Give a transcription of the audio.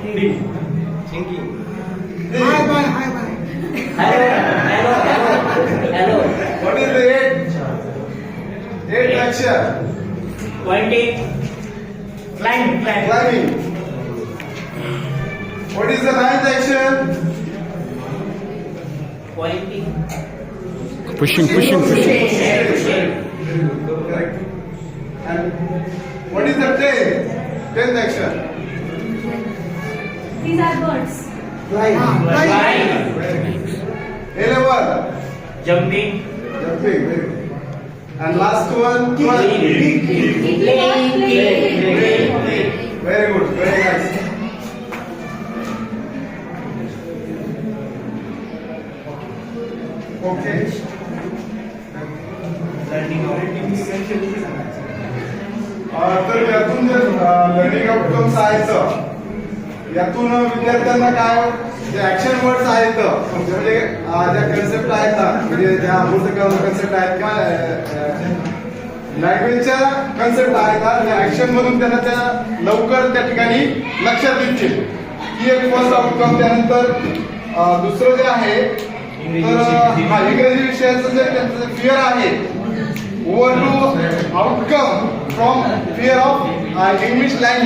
Hi, bye, hi, bye. Hello. What is the eighth? Eighth action. Pointing. Climb. Climbing. What is the ninth action? Pointing. Pushing. Correct. And what is the tenth? Tenth action. These are birds. Flying. Flying. 11. Jumping. Jumping. Very good. And last one. 12. Playing. Very good. Very nice. Okay. तर यातून जे learning outcomes आहेत यातून विद्यार्थ्यांना काय जे action words आहेत म्हणजे ज्या concept आहेत ना म्हणजे ज्या अमूर्त कन्सेप्ट आहेत किंवा लँग्वेजच्या कन्सेप्ट आहेत ना त्या ऍक्शन मधून त्यांना त्या लवकर त्या ठिकाणी लक्षात येतील ही एक फर्स्ट आउटकम. त्यानंतर दुसरं जे आहे तर हा इंग्रजी विषयाचं जे त्यांचं फिअर आहे over to outcome from fear of English language.